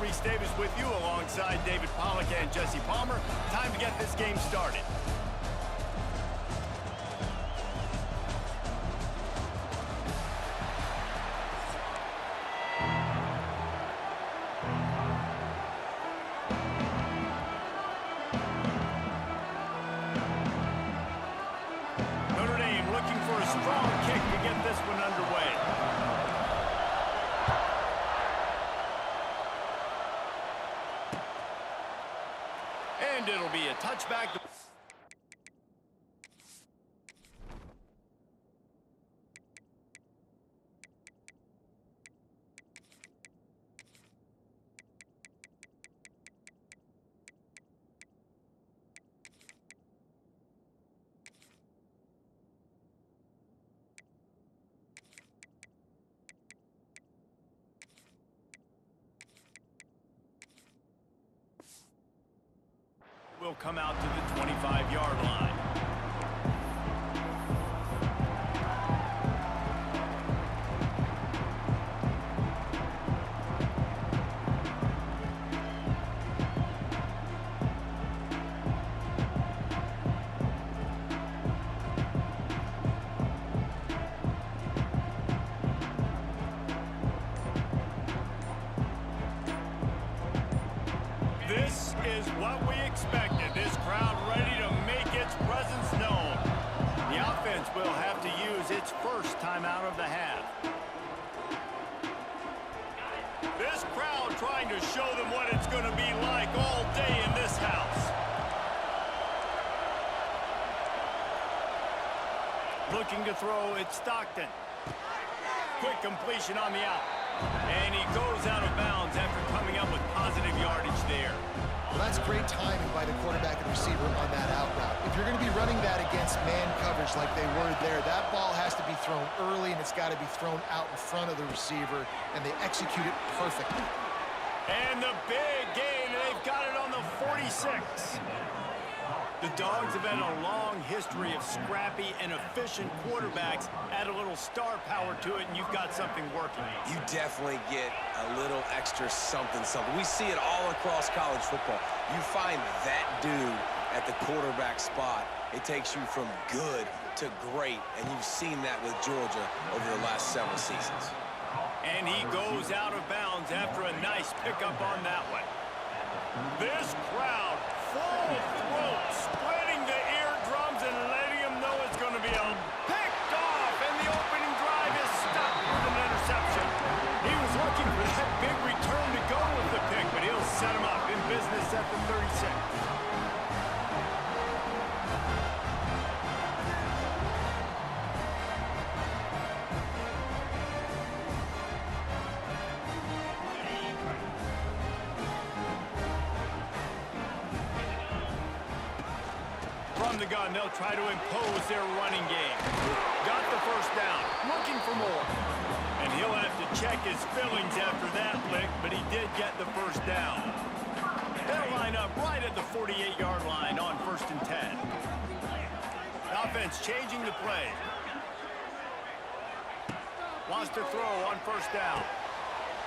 Reese Davis with you alongside David Pollack and Jesse Palmer. Time to get this game started. Notre Dame looking for a strong kick to get this one underway. And it'll be a touchback. Will come out to the 25-yard line. This is what we expected. This crowd ready to make its presence known. The offense will have to use its first time out of the half. This crowd trying to show them what it's going to be like all day in this house. Looking to throw, it's Stockton. Quick completion on the out. And he goes out of bounds after coming up with positive yardage there. Well, that's great timing by the quarterback and receiver on that out route. If you're going to be running that against man coverage like they were there, that ball has to be thrown early, and it's got to be thrown out in front of the receiver, and they execute it perfectly. And the big gain, and they've got it on the 46. The Dogs have had a long history of scrappy and efficient quarterbacks. Add a little star power to it, and you've got something working. You definitely get a little extra something. We see it all across college football. You find that dude at the quarterback spot, it takes you from good to great, and you've seen that with Georgia over the last several seasons. And he goes out of bounds after a nice pickup on that one. This crowd full throat, spreading the eardrums and letting them know it's going to be a picked off, and the opening drive is stopped with an interception. He was looking for that big return to go with the pick, but he'll set him up in business at the 36. From the gun, they'll try to impose their running game. Got the first down, looking for more. And he'll have to check his fillings after that lick, but he did get the first down. They'll line up right at the 48-yard line on 1st and 10. Offense changing the play. Wants to throw on 1st down.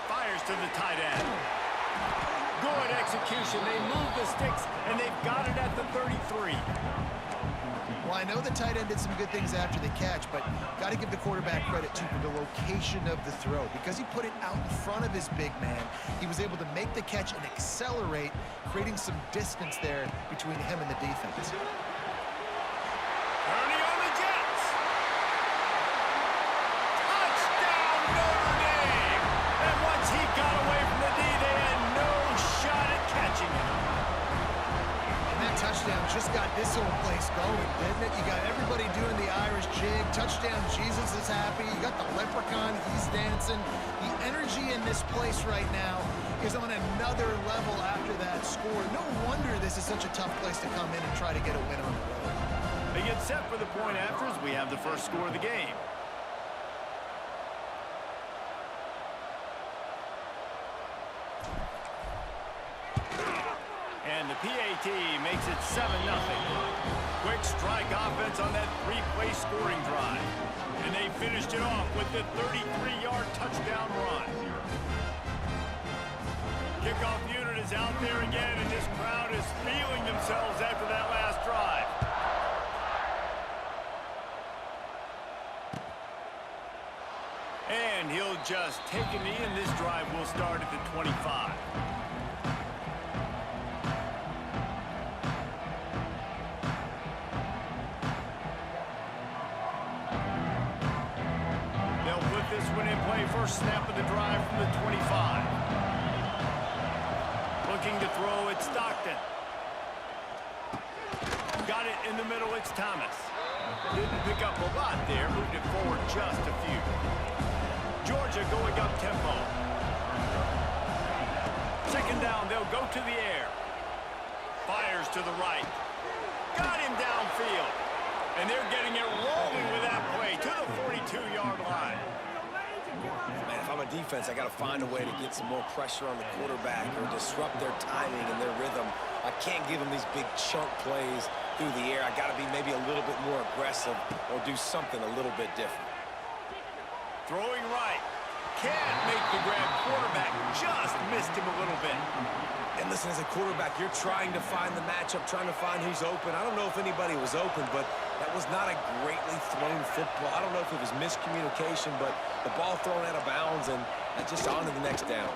Fires to the tight end. Good execution. They move the sticks, and they've got it at the 33. Well, I know the tight end did some good things after the catch, but got to give the quarterback credit, too, for the location of the throw. Because he put it out in front of his big man, he was able to make the catch and accelerate, creating some distance there between him and the defense. Ernie on the Jets. Touchdown, Notre Dame. And once he got away from the D, they had no shot at catching him. And that touchdown just got this whole place going, didn't it? You got everybody doing the Irish jig. Touchdown, Jesus is happy. You got the leprechaun, he's dancing. The energy in this place right now is on another level after that score. No wonder this is such a tough place to come in and try to get a win on the road. They get set for the point after as we have the first score of the game. And the PAT makes it 7-0. Quick strike offense on that three-play scoring drive. And they finished it off with the 33-yard touchdown run. Kickoff unit is out there again, and this crowd is feeling themselves after that last drive. And he'll just take a knee, and this drive will start at the 25. They'll put this one in play. First snap of the drive from the 25. Looking to throw, it's Stockton. Got it in the middle, it's Thomas. Didn't pick up a lot there, moved it forward just a few. Georgia going up tempo. Second down, they'll go to the air. Fires to the right. Got him downfield. And they're getting it rolling with that play to the 42-yard line. Man, if I'm a defense, I got to find a way to get some more pressure on the quarterback or disrupt their timing and their rhythm. I can't give them these big chunk plays through the air. I got to be maybe a little bit more aggressive or do something a little bit different. Throwing right. Can't make the grab. Quarterback just missed him a little bit. And listen, as a quarterback, you're trying to find the matchup, trying to find who's open. I don't know if anybody was open, but that was not a greatly thrown football. I don't know if it was miscommunication, but the ball thrown out of bounds and just on to the next down.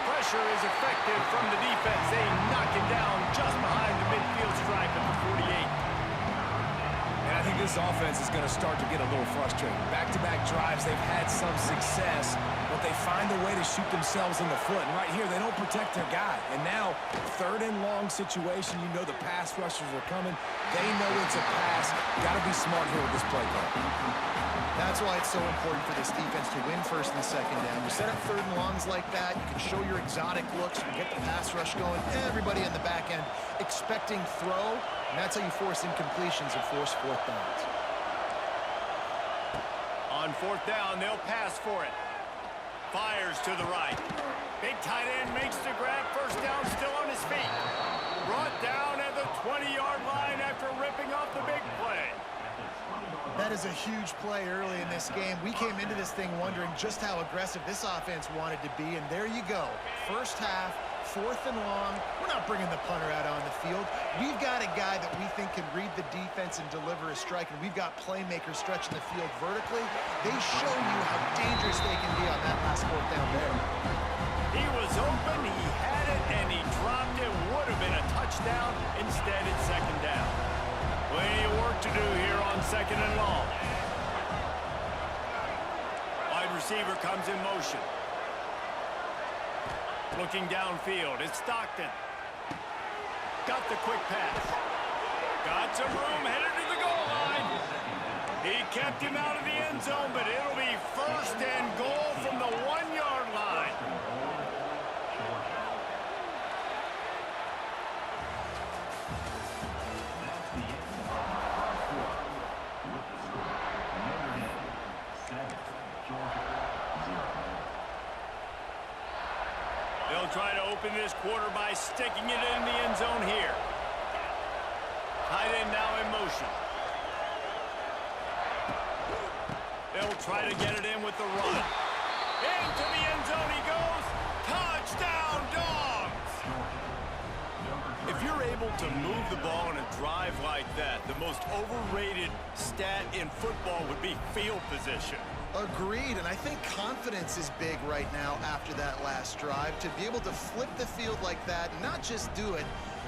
Pressure is effective from the defense. They knock him down just behind the midfield stripe at the 48. And I think this offense is going to start to get a little frustrated. Back-to-back drives, they've had some success, but they find a way to shoot themselves in the foot. And right here, they don't protect their guy. And now, third and long situation, you know the pass rushers are coming. They know it's a pass. Got to be smart here with this play call. That's why it's so important for this defense to win first and second down. You set up third and longs like that, you can show your exotic looks, you can get the pass rush going, everybody in the back end expecting throw, and that's how you force incompletions and force fourth downs. On fourth down, they'll pass for it. Fires to the right. Big tight end makes the grab. First down, still on his feet. Brought down at the 20-yard line after ripping off the big play. That is a huge play early in this game. We came into this thing wondering just how aggressive this offense wanted to be, and there you go. First half, fourth and long. We're not bringing the punter out on the field. We've got a guy that we think can read the defense and deliver a strike, and we've got playmakers stretching the field vertically. They show you how dangerous they can be on that last fourth down there. He was open, he had it, and he dropped it. Would have been a touchdown. Instead, it's second down. Plenty of work to do here on second and long. Wide receiver comes in motion. Looking downfield, it's Stockton. Got the quick pass. Got some room, headed to the goal line. He kept him out of the end zone, but it'll be first and goal from the 1-yard line. They'll try to open this quarter by sticking it in the end zone here. Tight end now in motion. They'll try to get it in with the run. Into the end zone he goes. Touchdown, Dogs! If you're able to move the ball in a drive like that, the most overrated stat in football would be field position. Agreed, and I think confidence is big right now after that last drive. To be able to flip the field like that, not just do it,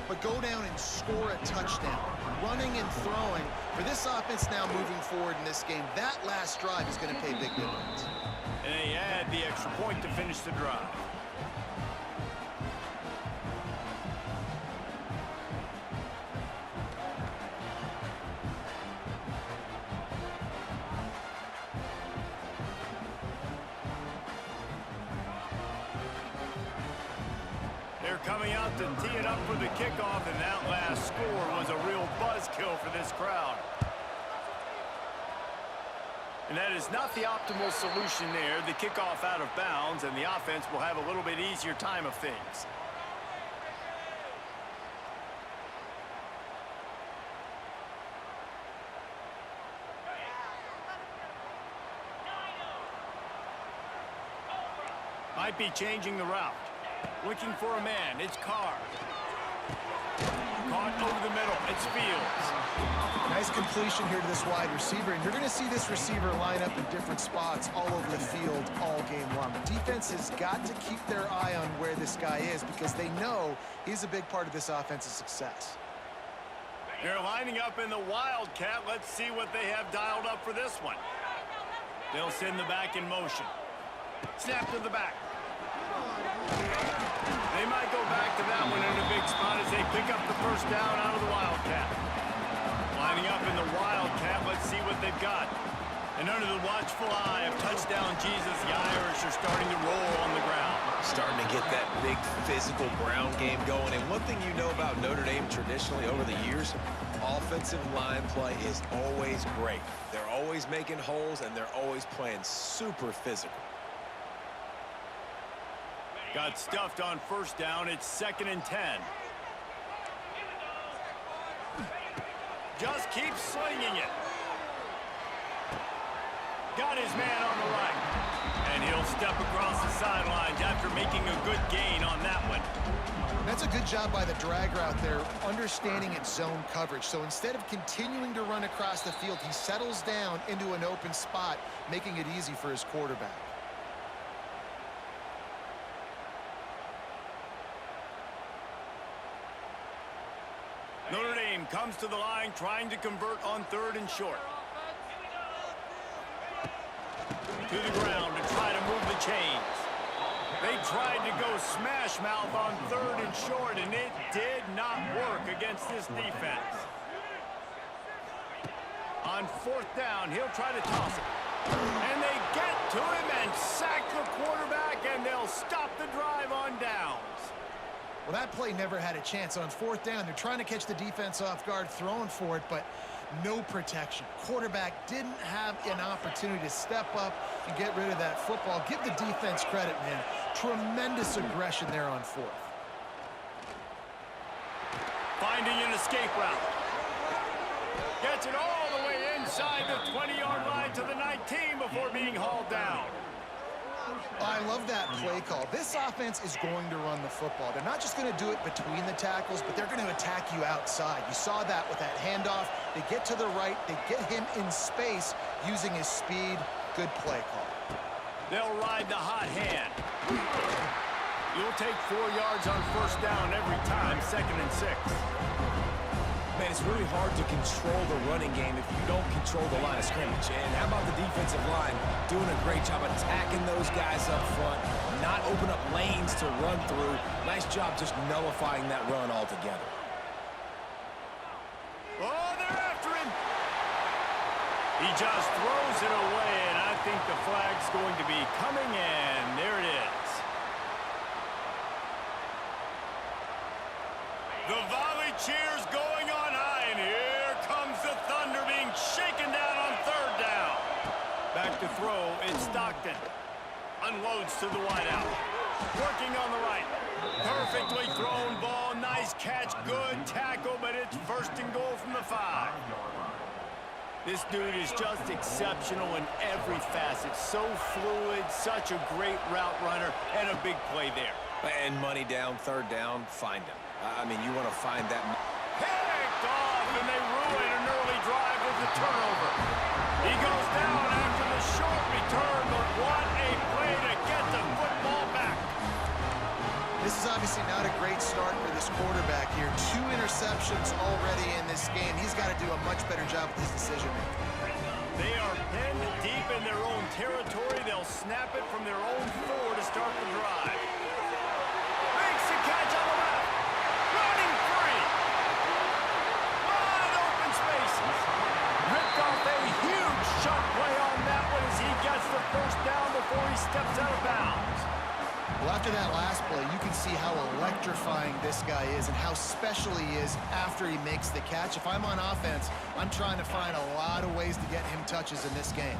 but go down and score a touchdown. Running and throwing. For this offense now moving forward in this game, that last drive is going to pay big dividends. And they add the extra point to finish the drive. They're coming out to tee it up for the kickoff, and that last score was a real buzzkill for this crowd. And that is not the optimal solution there. The kickoff out of bounds, and the offense will have a little bit easier time of things. Might be changing the route. Looking for a man. It's Carr. Caught over the middle. It's Fields. Nice completion here to this wide receiver, and you're going to see this receiver line up in different spots all over the field all game long. The defense has got to keep their eye on where this guy is because they know he's a big part of this offense's success. They're lining up in the Wildcat. Let's see what they have dialed up for this one. They'll send the back in motion. Snap to the back. They might go back to that one in a big spot as they pick up the first down out of the Wildcat. Lining up in the Wildcat, let's see what they've got. And under the watchful eye of touchdown Jesus, the Irish are starting to roll on the ground. Starting to get that big physical ground game going. And one thing you know about Notre Dame traditionally over the years, offensive line play is always great. They're always making holes, and they're always playing super physical. Got stuffed on first down. It's 2nd and 10. Just keeps slinging it. Got his man on the right. And he'll step across the sidelines after making a good gain on that one. That's a good job by the drag route there, understanding its zone coverage. So instead of continuing to run across the field, he settles down into an open spot, making it easy for his quarterback. Notre Dame comes to the line trying to convert on 3rd and short. To the ground to try to move the chains. They tried to go smash mouth on 3rd and short, and it did not work against this defense. On 4th down, he'll try to toss it. And they get to him and sack the quarterback, and they'll stop the drive on downs. Well, that play never had a chance. On 4th down, they're trying to catch the defense off guard, throwing for it, but no protection. Quarterback didn't have an opportunity to step up and get rid of that football. Give the defense credit, man. Tremendous aggression there on 4th. Finding an escape route. Gets it all the way inside the 20-yard line to the 19 before being hauled down. I love that play call. This offense is going to run the football. They're not just going to do it between the tackles, but they're going to attack you outside. You saw that with that handoff. They get to the right. They get him in space using his speed. Good play call. They'll ride the hot hand. You'll take 4 yards on first down every time, 2nd and 6. Man, it's really hard to control the running game if you don't control the line of scrimmage. And how about the defensive line doing a great job attacking those guys up front, not open up lanes to run through. Nice job just nullifying that run altogether. Oh, they're after him. He just throws it away, and I think the flag's going to be coming in. There it is. The volley cheers going on high, and here comes the Thunder being shaken down on 3rd down. Back to throw, it's Stockton. Unloads to the wideout. Working on the right. Perfectly thrown ball, nice catch, good tackle, but it's 1st and goal from the 5. This dude is just exceptional in every facet. So fluid, such a great route runner, and a big play there. And money down, 3rd down, find him. I mean, you want to find that. Picked off, and they ruin an early drive with the turnover. He goes down after the short return, but what a play to get the football back. This is obviously not a great start for this quarterback here. 2 interceptions already in this game. He's got to do a much better job with his decision-making. They are pinned deep in their own territory. They'll snap it from their own 4 to start the drive. Makes the catch on the left. Running free. Wide open spaces. Ripped off a huge shot play on that one as he gets the first down before he steps out of bounds. Well, after that last play, you can see how electrifying this guy is and how special he is after he makes the catch. If I'm on offense, I'm trying to find a lot of ways to get him touches in this game.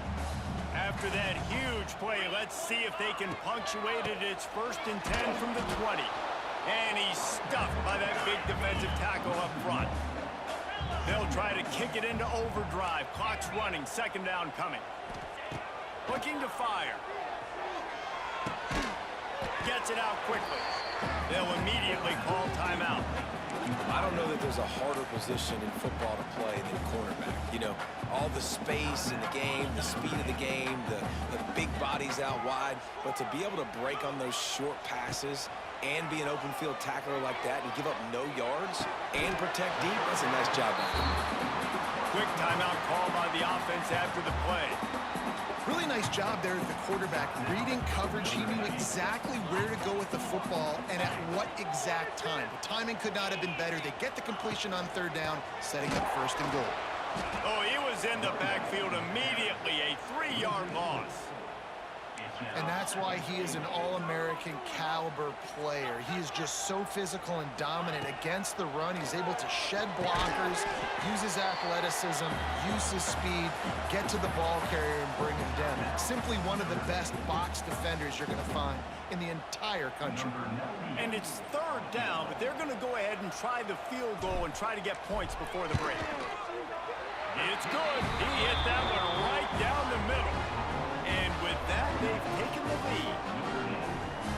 After that huge play, let's see if they can punctuate it. It's 1st and 10 from the 20. And he's stuffed by that big defensive tackle up front. They'll try to kick it into overdrive. Clock's running, 2nd down coming. Looking to fire. Gets it out quickly. They'll immediately call timeout. I don't know that there's a harder position in football to play than cornerback. You know, all the space in the game, the speed of the game, the big bodies out wide. But to be able to break on those short passes and be an open field tackler like that and give up no yards and protect deep, that's a nice job by him. Quick timeout call by the offense after the play. Really nice job there at the quarterback. Reading coverage, he knew exactly where to go with the football and at what exact time. The timing could not have been better. They get the completion on third down, setting up first and goal. Oh, he was in the backfield immediately, a 3-yard loss. And that's why he is an All-American caliber player. He is just so physical and dominant against the run. He's able to shed blockers, use his athleticism, use his speed, get to the ball carrier and bring him down. Simply one of the best box defenders you're going to find in the entire country. And it's third down, but they're going to go ahead and try the field goal and try to get points before the break. It's good. He hit that one right down the middle. And with that, they've taken the lead.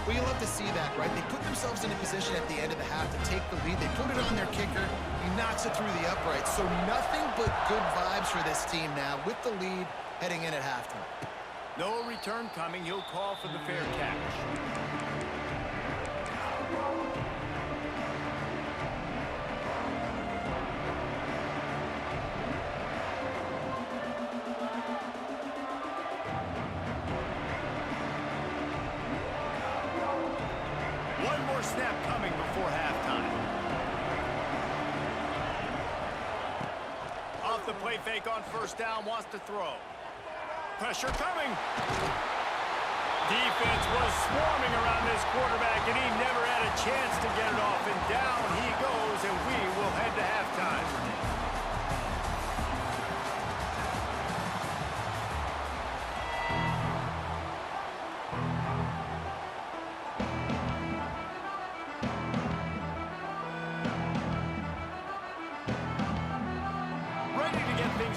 Well, you love to see that, right? They put themselves in a position at the end of the half to take the lead. They put it on their kicker. He knocks it through the uprights. So nothing but good vibes for this team now with the lead heading in at halftime. No return coming. He'll call for the fair catch. Snap coming before halftime. Off the play fake on first down, wants to throw. Pressure coming. Defense was swarming around this quarterback, and he never had a chance to get it off. And down he goes, and we will head to halftime.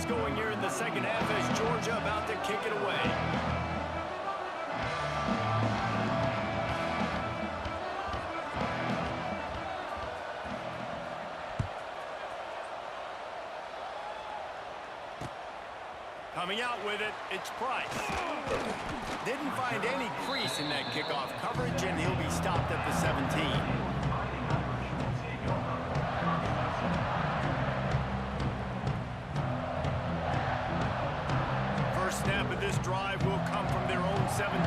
Going here in the second half as Georgia about to kick it away. Coming out with it, it's Price. Didn't find any crease in that kickoff coverage, and he'll be stopped at the 17. Snap of this drive will come from their own 17.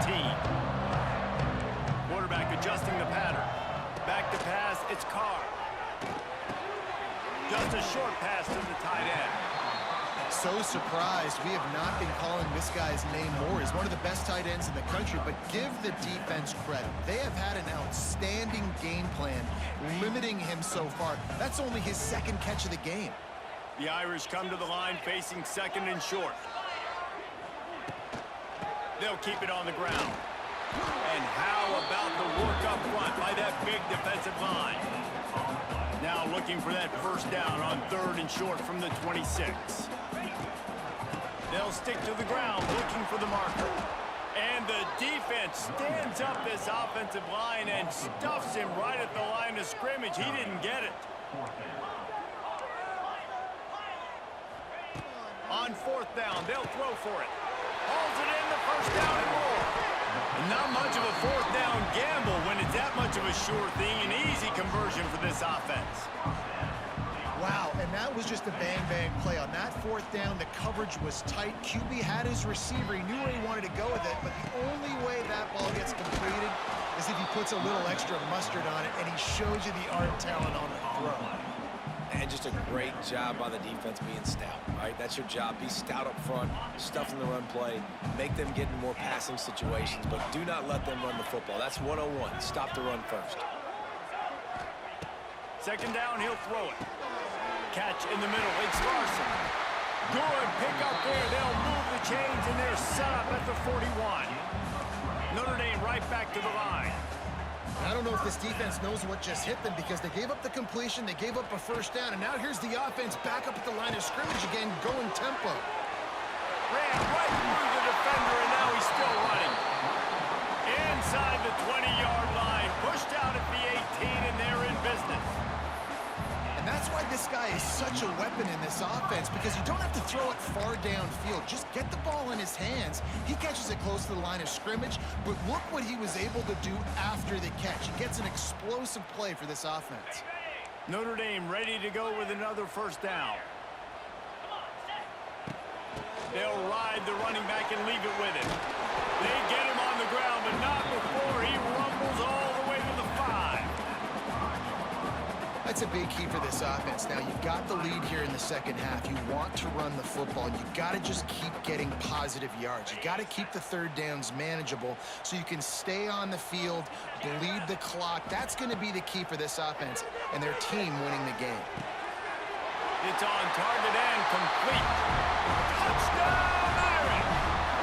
Quarterback adjusting the pattern. Back to pass, it's Carr. Just a short pass to the tight end. So surprised we have not been calling this guy's name more. He's one of the best tight ends in the country, but give the defense credit. They have had an outstanding game plan, limiting him so far. That's only his second catch of the game. The Irish come to the line facing second and short. They'll keep it on the ground. And how about the work up front by that big defensive line? Now looking for that first down on third and short from the 26. They'll stick to the ground looking for the marker. And the defense stands up this offensive line and stuffs him right at the line of scrimmage. He didn't get it. On fourth down, they'll throw for it. Holds it in, the first down and more. And not much of a fourth down gamble when it's that much of a sure thing. An easy conversion for this offense. Wow, and that was just a bang-bang play. On that fourth down, the coverage was tight. QB had his receiver. He knew where he wanted to go with it, but the only way that ball gets completed is if he puts a little extra mustard on it, and he shows you the arm talent on the throw. And just a great job by the defense being stout, right? That's your job. Be stout up front, stuff in the run play, make them get in more passing situations, but do not let them run the football. That's 101. Stop the run first. Second down, he'll throw it. Catch in the middle, it's Larson. Good pick up there. They'll move the chains, and they're set up at the 41. Notre Dame right back to the line. I don't know if this defense knows what just hit them because they gave up the completion, they gave up a first down, and now here's the offense back up at the line of scrimmage again, going tempo. Ran right through the defender, and now he's still running. Inside the 20-yard happen in this offense because you don't have to throw it far downfield. Just get the ball in his hands. He catches it close to the line of scrimmage, but look what he was able to do after the catch. He gets an explosive play for this offense. Notre Dame ready to go with another first down. They'll ride the running back and leave it with him. They get him on the ground, but not before he rumbles all the way to the 5. That's a big key for this offense. Now, you've got the lead here in the second half. You want to run the football, and you've got to just keep getting positive yards. You've got to keep the third downs manageable so you can stay on the field, bleed the clock. That's going to be the key for this offense and their team winning the game. It's on target and complete. Touchdown, Irish!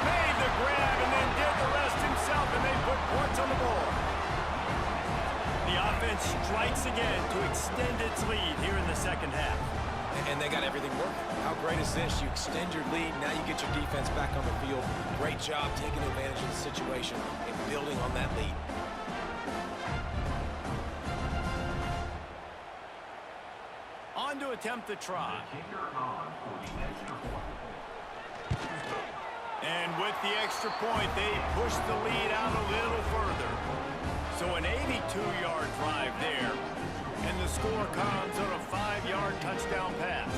Made the grab and then did the rest himself, and they put points on the board. The offense strikes again to extend its lead here in the second half. And they got everything working. How great is this? You extend your lead, now you get your defense back on the field. Great job taking advantage of the situation and building on that lead. On to attempt the try. And with the extra point, they push the lead out a little further. So an 82-yard drive there, and the score comes on a 5-yard touchdown pass.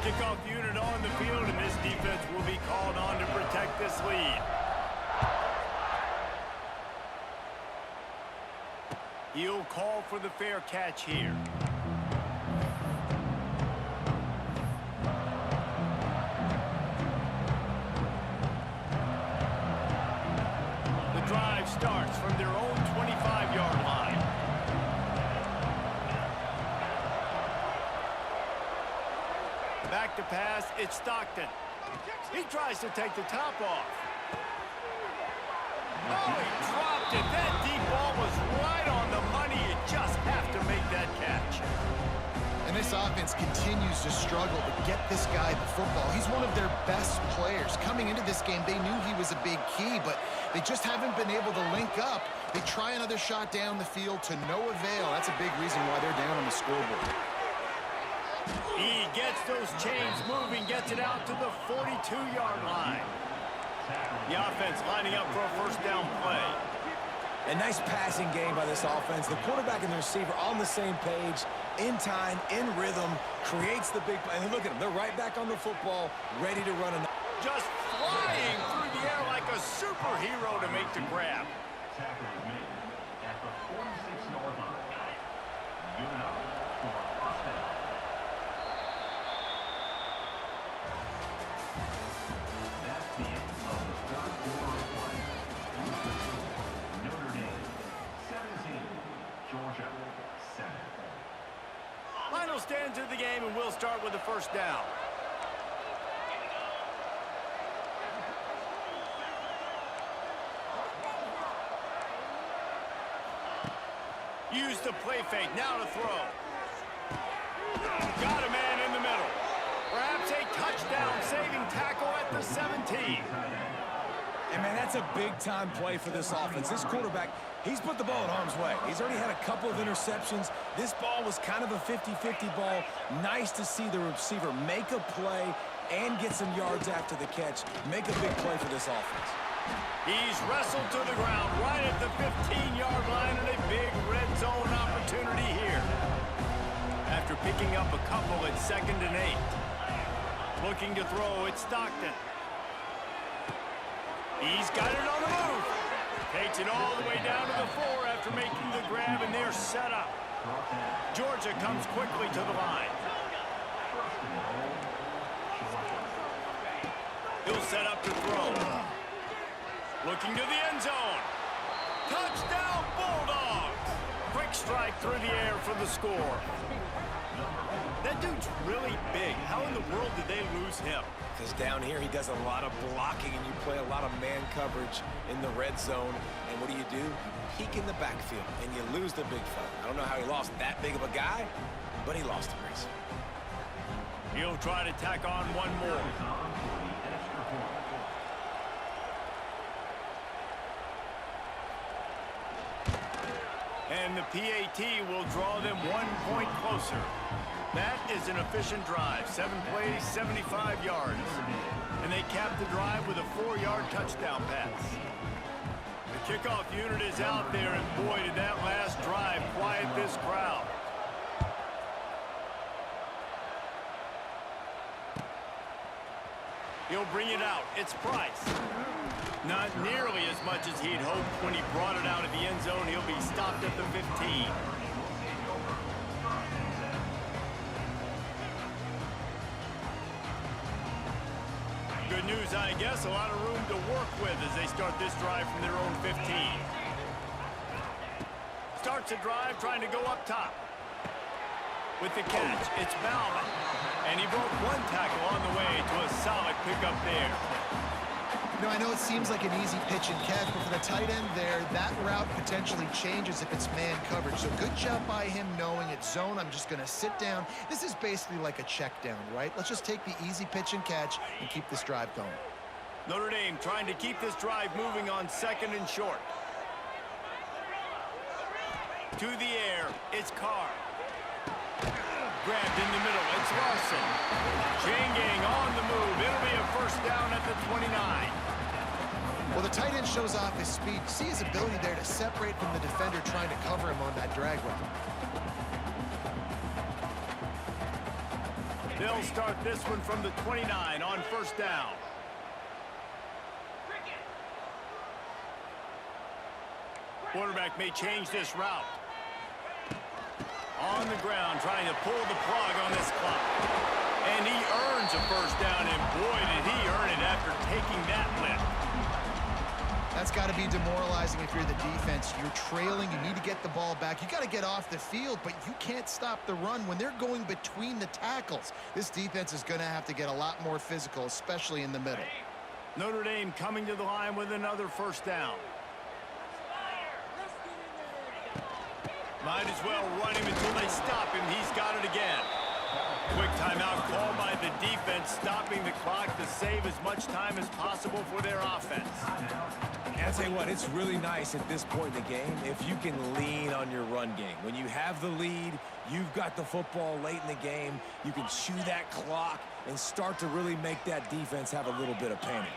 Kickoff unit on the field, and this defense will be called on to protect this lead. He'll call for the fair catch here. The drive starts from their own 25-yard line. Back to pass, it's Stockton. He tries to take the top off. Oh, he dropped it. That deep ball was right on the money. You just have to make that catch. And this offense continues to struggle to get this guy the football. He's one of their best players. Coming into this game, they knew he was a big key, but they just haven't been able to link up. They try another shot down the field to no avail. That's a big reason why they're down on the scoreboard. He gets those chains moving, gets it out to the 42-yard line. The offense lining up for a first down play. A nice passing game by this offense. The quarterback and the receiver on the same page, in time, in rhythm, creates the big play. And look at them. They're right back on the football, ready to run another. Just flying through the air like a superhero to make the grab. Final stanza of the game, and we'll start with the first down. Use the play fake, now to throw. Got a man in the middle. Perhaps a touchdown-saving tackle at the 17. And, man, that's a big-time play for this offense. This quarterback, he's put the ball in harm's way. He's already had a couple of interceptions. This ball was kind of a 50-50 ball. Nice to see the receiver make a play and get some yards after the catch. Make a big play for this offense. He's wrestled to the ground right at the 15-yard line, and a big red zone opportunity here. After picking up a couple at 2nd and 8. Looking to throw, it's Stockton. He's got it on the move. Takes it all the way down to the 4 after making the grab, and they're set up. Georgia comes quickly to the line. He'll set up to throw. Looking to the end zone. Touchdown, Bulldogs! Quick strike through the air for the score. That dude's really big. How in the world did they lose him? Because down here he does a lot of blocking, and you play a lot of man coverage in the red zone. And what do? You peek in the backfield, and you lose the big fella. I don't know how he lost that big of a guy, but he lost the race. He'll try to tack on one more. And the PAT will draw them 1 point closer. That is an efficient drive. 7 plays, 75 yards. And they cap the drive with a 4-yard touchdown pass. The kickoff unit is out there, and boy, did that last drive quiet this crowd. He'll bring it out. It's Price. Not nearly as much as he'd hoped when he brought it out of the end zone. He'll be stopped at the 15. Good news, I guess. A lot of room to work with as they start this drive from their own 15. Starts a drive trying to go up top. With the catch, it's Bauman. And he broke one tackle on the way to a solid pickup there. You know, I know it seems like an easy pitch and catch, but for the tight end there, that route potentially changes if it's man coverage. So good job by him knowing it's zone. I'm just going to sit down. This is basically like a check down, right? Let's just take the easy pitch and catch and keep this drive going. Notre Dame trying to keep this drive moving on 2nd and short. To the air, it's Carr. Grabbed in the middle, it's Larson. Chain gang on the move. It'll be a first down at the 29. Well, the tight end shows off his speed. See his ability there to separate from the defender trying to cover him on that drag route. They'll start this one from the 29 on first down. Quarterback may change this route. On the ground, trying to pull the plug on this clock. And he earns a first down, and boy, did he earn it after taking that lift. That's got to be demoralizing if you're the defense. You're trailing, you need to get the ball back. You got to get off the field, but you can't stop the run when they're going between the tackles. This defense is going to have to get a lot more physical, especially in the middle. Notre Dame coming to the line with another first down. Might as well run him until they stop him. He's got it again. Quick timeout called by the defense, stopping the clock to save as much time as possible for their offense. And I'll tell you what, it's really nice at this point in the game if you can lean on your run game. When you have the lead, you've got the football late in the game, you can chew that clock and start to really make that defense have a little bit of panic.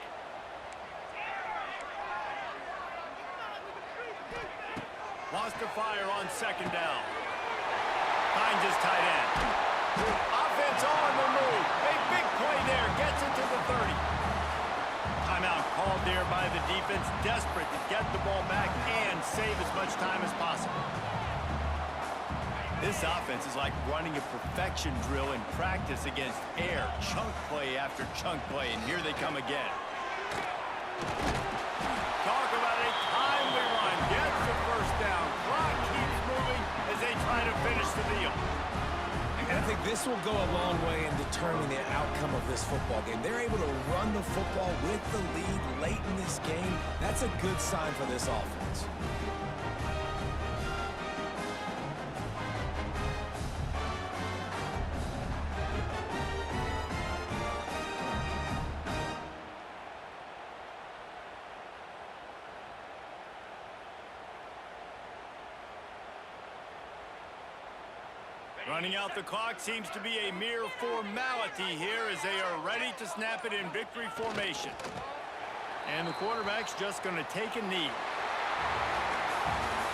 Lost to fire on 2nd down. Finds his tight end. Offense on the move. A big play there. Gets it to the 30. Timeout called there by the defense. Desperate to get the ball back and save as much time as possible. This offense is like running a perfection drill in practice against air. Chunk play after chunk play. And here they come again. Talk about a timely run. Gets the first down. Clock keeps moving as they try to finish the deal. And I think this will go a long way in determining the outcome of this football game. They're able to run the football with the lead late in this game. That's a good sign for this offense. Running out the clock seems to be a mere formality here as they are ready to snap it in victory formation. And the quarterback's just going to take a knee.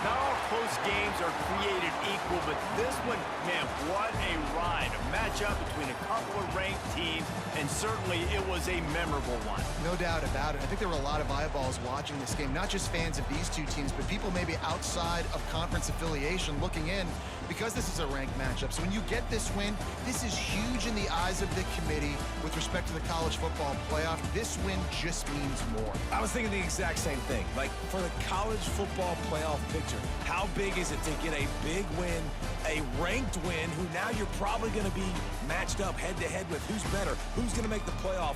Not all close games are created equal, but this one, man, what a ride. A matchup between a couple of ranked teams, and certainly it was a memorable one. No doubt about it. I think there were a lot of eyeballs watching this game, not just fans of these two teams, but people maybe outside of conference affiliation looking in because this is a ranked matchup. So when you get this win, this is huge in the eyes of the committee with respect to the college football playoff. This win just means more. I was thinking the exact same thing. Like, for the college football playoff picture, how big is it to get a big win, a ranked win, who now you're probably going to be matched up head-to-head with who's better, who's going to make the playoff.